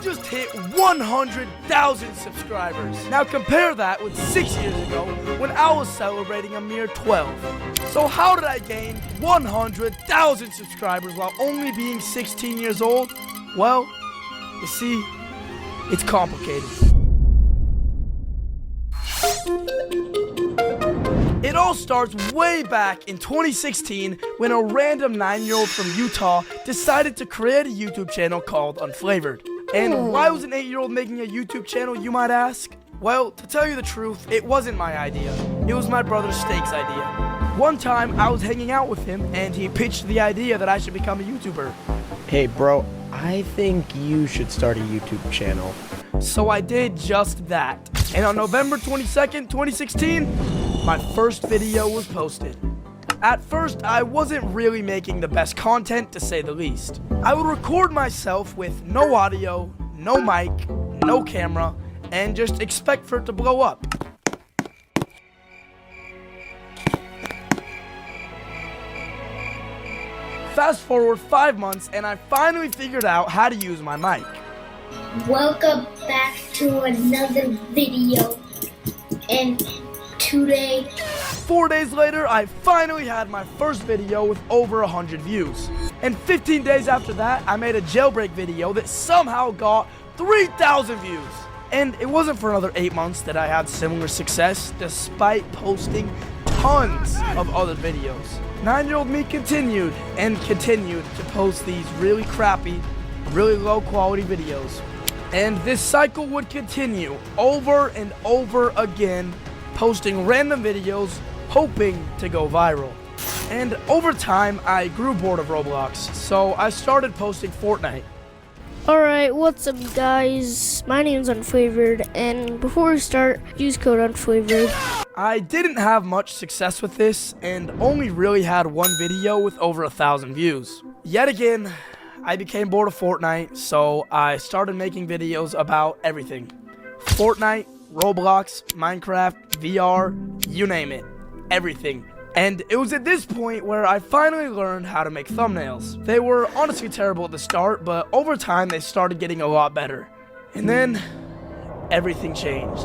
just hit 100,000 subscribers. Now compare that with 6 years ago when I was celebrating a mere 12. So how did I gain 100,000 subscribers while only being 16 years old? Well, you see, it's complicated. It all starts way back in 2016 when a random 9-year-old from Utah decided to create a YouTube channel called Unflavored. And why was an 8-year-old making a YouTube channel, you might ask? Well, to tell you the truth, it wasn't my idea. It was my brother Steak's idea. One time, I was hanging out with him and he pitched the idea that I should become a YouTuber. Hey bro, I think you should start a YouTube channel. So I did just that. And on November 22nd, 2016, my first video was posted. At first, I wasn't really making the best content, to say the least. I would record myself with no audio, no mic, no camera, and just expect for it to blow up. Fast forward 5 months, and I finally figured out how to use my mic. Welcome back to another video, and today 4 days later, I finally had my first video with over 100 views. And 15 days after that, I made a jailbreak video that somehow got 3,000 views. And it wasn't for another 8 months that I had similar success, despite posting tons of other videos. 9-year-old me continued to post these really crappy, really low quality videos. And this cycle would continue over and over again, posting random videos, hoping to go viral. And over time, I grew bored of Roblox, so I started posting Fortnite. Alright, what's up guys? My name's Unflavored, and before we start, use code Unflavored. I didn't have much success with this, and only really had one video with over 1,000 views. Yet again, I became bored of Fortnite, so I started making videos about everything. Fortnite, Roblox, Minecraft, VR, you name it. Everything. And it was at this point where I finally learned how to make thumbnails. They were honestly terrible at the start, but over time they started getting a lot better. And then, everything changed.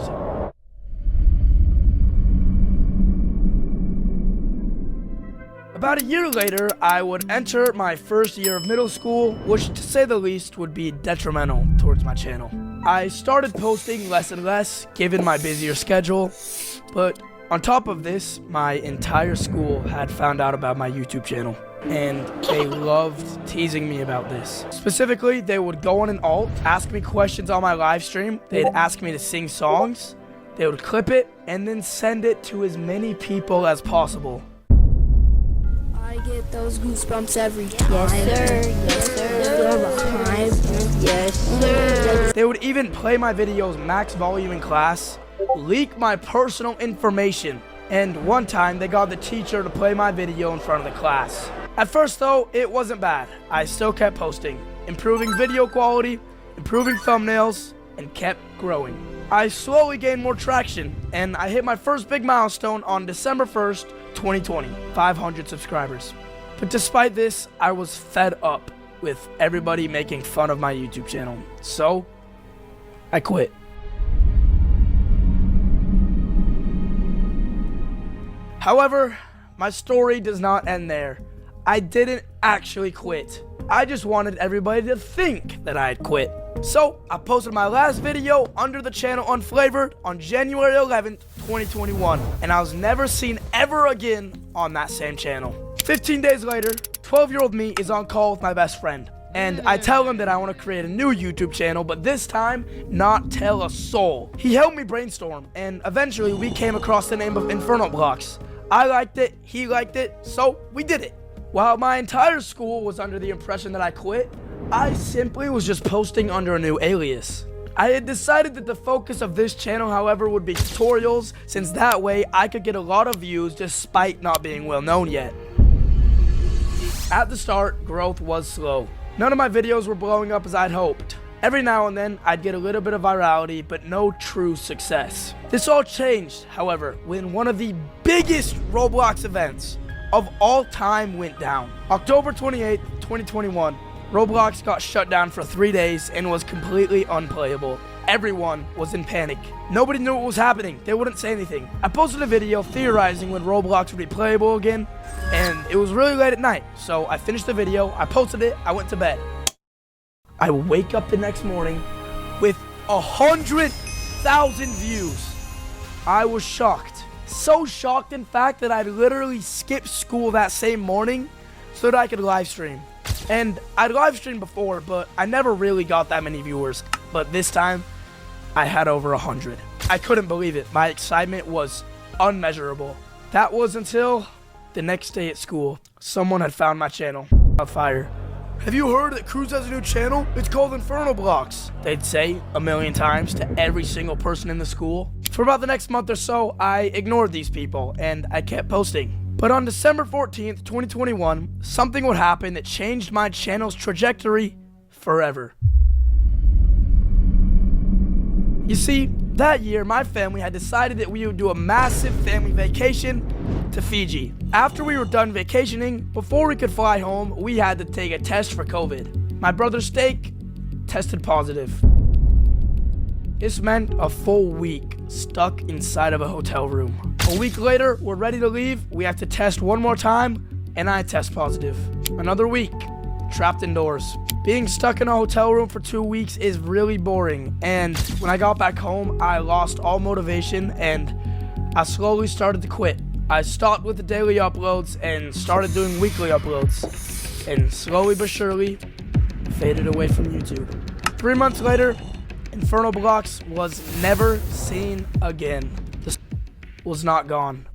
About a year later, I would enter my first year of middle school, which to say the least would be detrimental towards my channel. I started posting less and less, given my busier schedule, but on top of this, my entire school had found out about my YouTube channel, and they loved teasing me about this. Specifically, they would go on an alt, ask me questions on my live stream, they'd ask me to sing songs, they would clip it, and then send it to as many people as possible. I get those goosebumps every time. Yes sir. Yes sir. They would even play my videos max volume in class, leak my personal information, and one time they got the teacher to play my video in front of the class. At first though, it wasn't bad. I still kept posting, improving video quality, improving thumbnails, and kept growing. I slowly gained more traction, and I hit my first big milestone on December 1st, 2020, 500 subscribers. But despite this, I was fed up with everybody making fun of my YouTube channel, so I quit. However, my story does not end there. I didn't actually quit. I just wanted everybody to think that I had quit. So, I posted my last video under the channel Unflavored on January 11th, 2021, and I was never seen ever again on that same channel. 15 days later, 12-year-old me is on call with my best friend, and I tell him that I want to create a new YouTube channel, but this time, not tell a soul. He helped me brainstorm, and eventually we came across the name of Inferno Blocks. I liked it, he liked it, so we did it. While my entire school was under the impression that I quit, I simply was just posting under a new alias. I had decided that the focus of this channel, however, would be tutorials, since that way I could get a lot of views despite not being well known yet. At the start, growth was slow. None of my videos were blowing up as I'd hoped. Every now and then, I'd get a little bit of virality, but no true success. This all changed, however, when one of the biggest Roblox events of all time went down. October 28th, 2021, Roblox got shut down for 3 days and was completely unplayable. Everyone was in panic. Nobody knew what was happening. They wouldn't say anything. I posted a video theorizing when Roblox would be playable again, and it was really late at night. So I finished the video, I posted it, I went to bed. I wake up the next morning with 100,000 views. I was shocked. So shocked, in fact, that I literally skipped school that same morning so that I could live stream. And I'd live streamed before, but I never really got that many viewers. But this time, I had over 100. I couldn't believe it. My excitement was unmeasurable. That was until the next day at school. Someone had found my channel on fire. Have you heard that Cruz has a new channel? It's called Inferno Blocks. They'd say a million times to every single person in the school. For about the next month or so, I ignored these people and I kept posting. But on December 14th, 2021, something would happen that changed my channel's trajectory forever. You see, that year, my family had decided that we would do a massive family vacation to Fiji. After we were done vacationing, before we could fly home, we had to take a test for COVID. My brother Steak tested positive. This meant a full week stuck inside of a hotel room. A week later, we're ready to leave. We have to test one more time, and I test positive. Another week, trapped indoors. Being stuck in a hotel room for 2 weeks is really boring, and when I got back home, I lost all motivation and I slowly started to quit. I stopped with the daily uploads and started doing weekly uploads, and slowly but surely faded away from YouTube. 3 months later, Inferno Blocks was never seen again. The was not gone.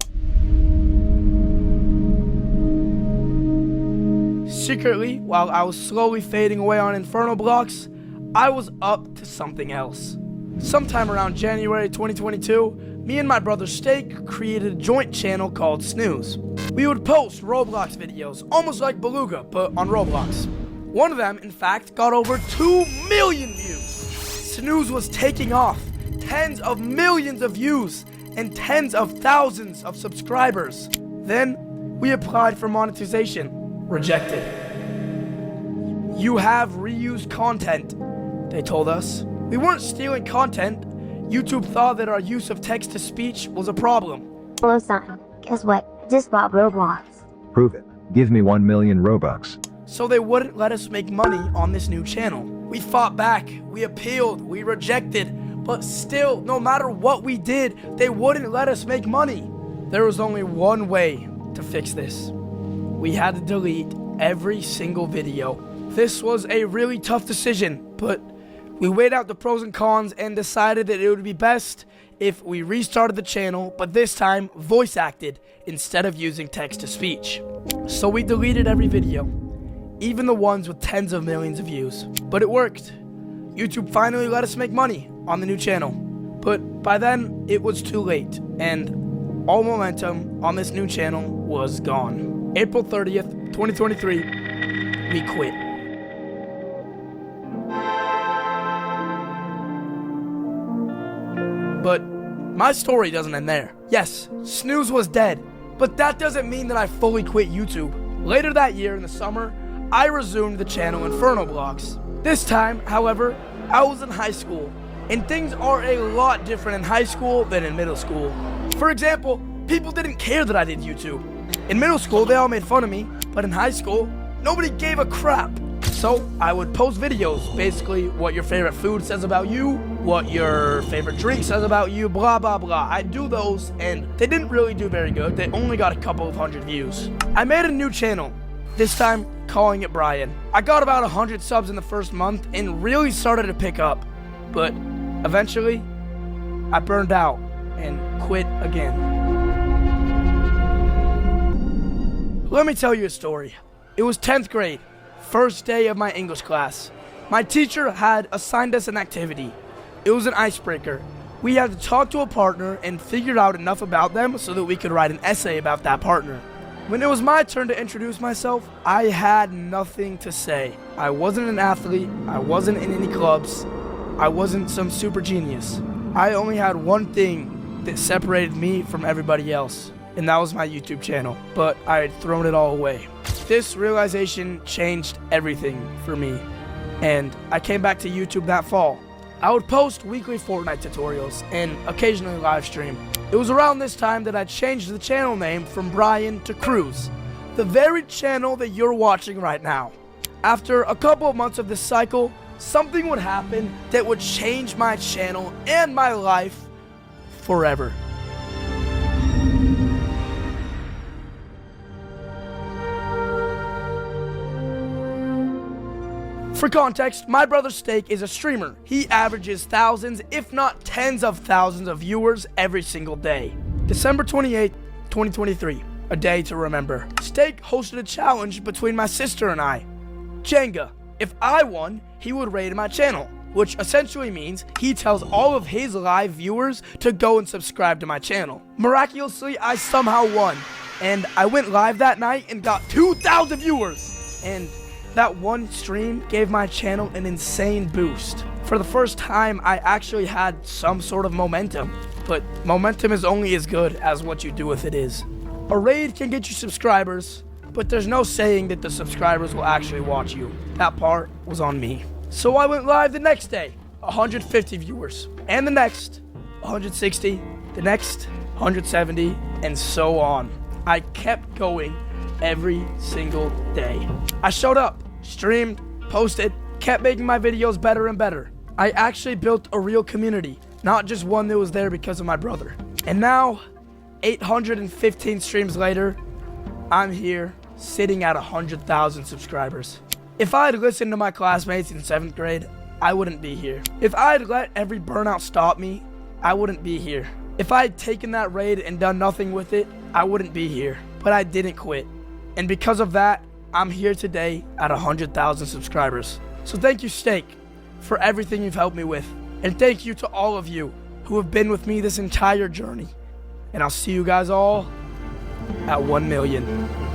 Secretly, while I was slowly fading away on Inferno Blocks, I was up to something else. Sometime around January 2022, me and my brother Steak created a joint channel called Snooze. We would post Roblox videos, almost like Beluga, but on Roblox. One of them, in fact, got over 2 million views. Snooze was taking off, tens of millions of views, and tens of thousands of subscribers. Then, we applied for monetization. Rejected. You have reused content, they told us. We weren't stealing content. YouTube thought that our use of text-to-speech was a problem. Hello, son. Guess what? I just bought Roblox. Prove it. Give me 1 million Robux. So they wouldn't let us make money on this new channel. We fought back, we appealed, we rejected, but still, no matter what we did, they wouldn't let us make money. There was only one way to fix this. We had to delete every single video. This was a really tough decision, but we weighed out the pros and cons and decided that it would be best if we restarted the channel, but this time voice acted instead of using text-to-speech. So we deleted every video, even the ones with tens of millions of views. But it worked. YouTube finally let us make money on the new channel. But by then, it was too late, and all momentum on this new channel was gone. April 30th, 2023, we quit. But my story doesn't end there. Yes, Snooze was dead, but that doesn't mean that I fully quit YouTube. Later that year in the summer, I resumed the channel Inferno Blocks. This time, however, I was in high school, and things are a lot different in high school than in middle school. For example, people didn't care that I did YouTube. In middle school, they all made fun of me, but in high school, nobody gave a crap. So I would post videos, basically what your favorite food says about you, what your favorite drink says about you, blah, blah, blah. I'd do those, and they didn't really do very good. They only got a couple of hundred views. I made a new channel, this time calling it Brian. I got about 100 subs in the first month and really started to pick up. But eventually, I burned out and quit again. Let me tell you a story. It was 10th grade, first day of my English class. My teacher had assigned us an activity. It was an icebreaker. We had to talk to a partner and figure out enough about them so that we could write an essay about that partner. When it was my turn to introduce myself, I had nothing to say. I wasn't an athlete, I wasn't in any clubs, I wasn't some super genius. I only had one thing that separated me from everybody else, and that was my YouTube channel, but I had thrown it all away. this realization changed everything for me, and I came back to YouTube that fall. I would post weekly Fortnite tutorials and occasionally live stream. It was around this time that I changed the channel name from Brian to Cruz, the very channel that you're watching right now. After a couple of months of this cycle, something would happen that would change my channel and my life forever. For context, my brother Steak is a streamer. He averages thousands, if not tens of thousands of viewers every single day. December 28th, 2023, a day to remember. Steak hosted a challenge between my sister and I. Jenga. If I won, he would raid my channel, which essentially means he tells all of his live viewers to go and subscribe to my channel. Miraculously, I somehow won, and I went live that night and got 2,000 viewers. And that one stream gave my channel an insane boost. For the first time, I actually had some sort of momentum, but momentum is only as good as what you do with it is. A raid can get you subscribers, but there's no saying that the subscribers will actually watch you. That part was on me. So I went live the next day, 150 viewers, and the next, 160, the next, 170, and so on. I kept going every single day. I showed up, streamed, posted, kept making my videos better and better. I actually built a real community, not just one that was there because of my brother. And now, 815 streams later, I'm here sitting at 100,000 subscribers. If I had listened to my classmates in 7th grade, I wouldn't be here. If I had let every burnout stop me, I wouldn't be here. If I had taken that raid and done nothing with it, I wouldn't be here. But I didn't quit. And because of that, I'm here today at 100,000 subscribers. So thank you, Steak, for everything you've helped me with. And thank you to all of you who have been with me this entire journey. And I'll see you guys all at 1 million.